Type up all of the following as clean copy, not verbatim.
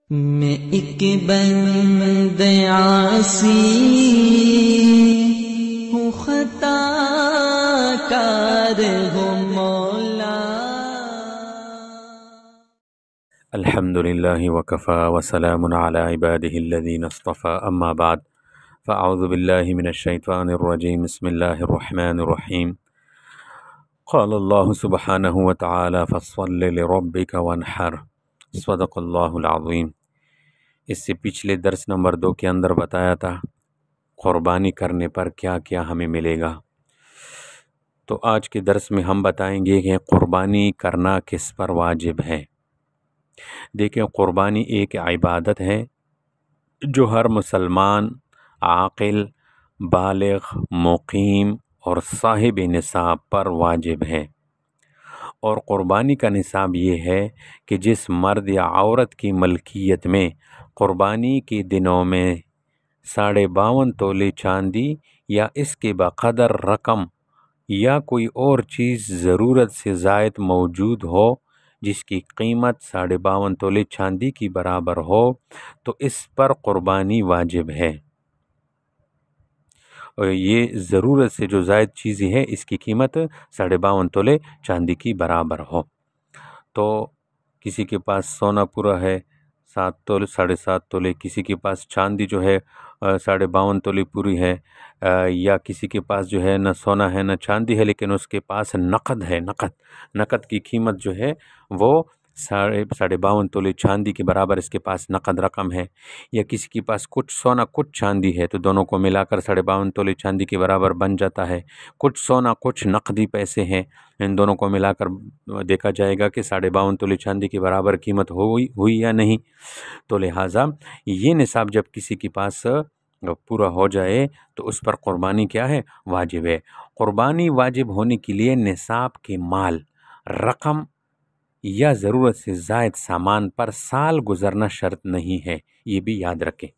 میں ایک بند عاصی ہوں، خطا کار ہوں مولا۔ الحمد للہ وکفی وسلام علی عبادہ الذین اصطفی، اما بعد فاعوذ باللہ من الشیطان الرجیم، بسم اللہ الرحمن الرحیم۔ قال اللہ سبحانہ وتعالی فصل لربک وانحر، صدق اللہ العظیم۔ اس سے پچھلے درس نمبر 2 کے اندر بتایا تھا قربانی کرنے پر کیا کیا ہمیں ملے گا، تو آج کے درس میں ہم بتائیں گے کہ قربانی کرنا کس پر واجب ہے۔ دیکھیں، قربانی ایک عبادت ہے جو ہر مسلمان عاقل، بالغ، مقیم اور صاحب نصاب پر واجب ہے، اور قربانی کا نصاب یہ ہے کہ جس مرد یا عورت کی ملکیت میں قربانی کے دنوں میں 52.5 تولے چاندی یا اس کے بقدر رقم یا کوئی اور چیز ضرورت سے زائد موجود ہو جس کی قیمت 52.5 تولے چاندی کی برابر ہو، تو اس پر قربانی واجب ہے۔ اور یہ ضرورت سے جو زائد چیزیں ہے اس کی قیمت 52.5 تولے چاندی کی برابر ہو۔ تو کسی کے پاس سونا پورا ہے 7 تولے 7.5 تولے، کسی کے پاس چاندی جو ہے 52.5 تولے پوری ہے، یا کسی کے پاس جو ہے نہ سونا ہے نہ چاندی ہے لیکن اس کے پاس نقد ہے، نقد کی قیمت جو ہے وہ 52.5 تولے چاندی کے برابر اس کے پاس نقد رقم ہے، یا کسی کے پاس کچھ سونا کچھ چاندی ہے تو دونوں کو ملا کر 52.5 تولے چاندی کے برابر بن جاتا ہے۔ کچھ سونا کچھ نقدی پیسے ہیں، ان دونوں کو ملا کر دیکھا جائے گا کہ 52.5 تولے چاندی کے برابر قیمت ہوئی یا نہیں۔ تو لہٰذا یہ نصاب جب کسی کے پاس پورا ہو جائے تو اس پر قربانی کیا ہے؟ واجب ہے۔ قربانی واجب ہونے کے لیے نصاب کے مال، رقم یا ضرورت سے زائد سامان پر سال گزرنا شرط نہیں ہے، یہ بھی یاد رکھیں،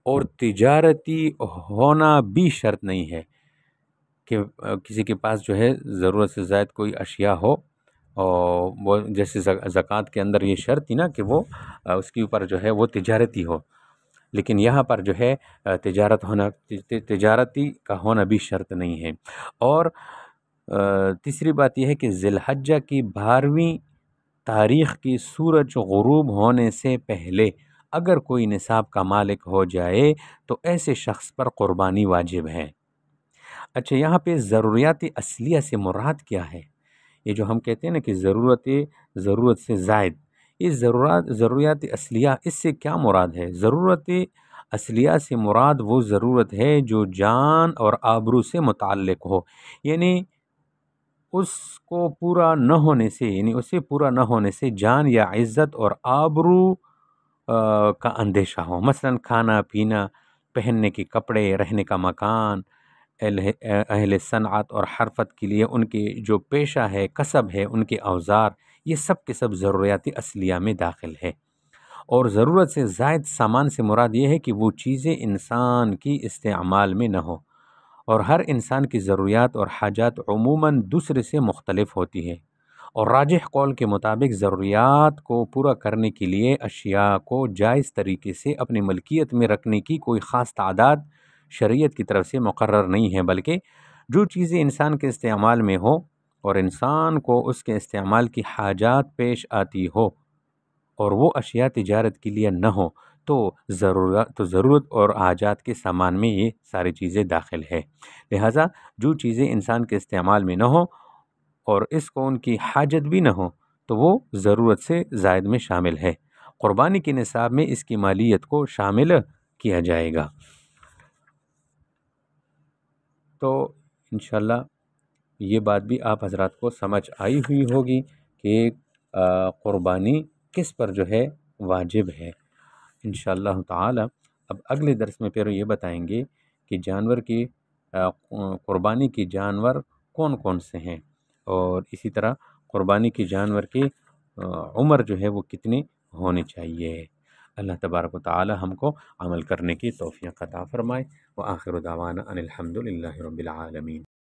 اور تجارتی ہونا بھی شرط نہیں ہے کہ کسی کے پاس جو ہے ضرورت سے زائد کوئی اشیاء ہو، اور وہ جیسے زکوٰۃ کے اندر یہ شرط تھی نا کہ وہ اس کے اوپر جو ہے وہ تجارتی ہو، لیکن یہاں پر جو ہے تجارتی کا ہونا بھی شرط نہیں ہے۔ اور تیسری بات یہ ہے کہ ذی الحجہ کی 12ویں تاریخ کی سورج غروب ہونے سے پہلے اگر کوئی نصاب کا مالک ہو جائے تو ایسے شخص پر قربانی واجب ہے۔ اچھا، یہاں پہ ضروریات اصلیہ سے مراد کیا ہے؟ یہ جو ہم کہتے ہیں نا کہ ضرورت سے زائد، یہ ضروریات اصلیہ، اس سے کیا مراد ہے؟ ضرورت اصلیہ سے مراد وہ ضرورت ہے جو جان اور آبرو سے متعلق ہو، یعنی اس کو پورا نہ ہونے سے، یعنی اسے پورا نہ ہونے سے جان یا عزت اور آبرو کا اندیشہ ہو، مثلا کھانا پینا، پہننے کے کپڑے، رہنے کا مکان، اہل صنعت اور حرفت کے لیے ان کے جو پیشہ ہے، کسب ہے، ان کے اوزار، یہ سب کے سب ضروریات اصلیہ میں داخل ہے۔ اور ضرورت سے زائد سامان سے مراد یہ ہے کہ وہ چیزیں انسان کی استعمال میں نہ ہو، اور ہر انسان کی ضروریات اور حاجات عموماً دوسرے سے مختلف ہوتی ہے، اور راجح قول کے مطابق ضروریات کو پورا کرنے کے لیے اشیاء کو جائز طریقے سے اپنی ملکیت میں رکھنے کی کوئی خاص تعداد شریعت کی طرف سے مقرر نہیں ہے، بلکہ جو چیزیں انسان کے استعمال میں ہو اور انسان کو اس کے استعمال کی حاجات پیش آتی ہو اور وہ اشیاء تجارت کے لیے نہ ہو تو ضرورت اور حاجات کے سامان میں یہ ساری چیزیں داخل ہے۔ لہٰذا جو چیزیں انسان کے استعمال میں نہ ہو اور اس کو ان کی حاجت بھی نہ ہو تو وہ ضرورت سے زائد میں شامل ہے۔ قربانی کے نصاب میں اس کی مالیت کو شامل کیا جائے گا۔ تو انشاءاللہ یہ بات بھی آپ حضرات کو سمجھ آئی ہوئی ہوگی کہ قربانی کس پر جو ہے واجب ہے۔ انشاءاللہ تعالی اب اگلے درس میں پھر یہ بتائیں گے کہ جانور کی قربانی کے جانور کون کون سے ہیں، اور اسی طرح قربانی کے جانور کی عمر جو ہے وہ کتنی ہونی چاہیے۔ اللہ تبارک و تعالی ہم کو عمل کرنے کی توفیق عطا فرمائے۔ وآخر دعوانا ان الحمد للہ رب العالمین۔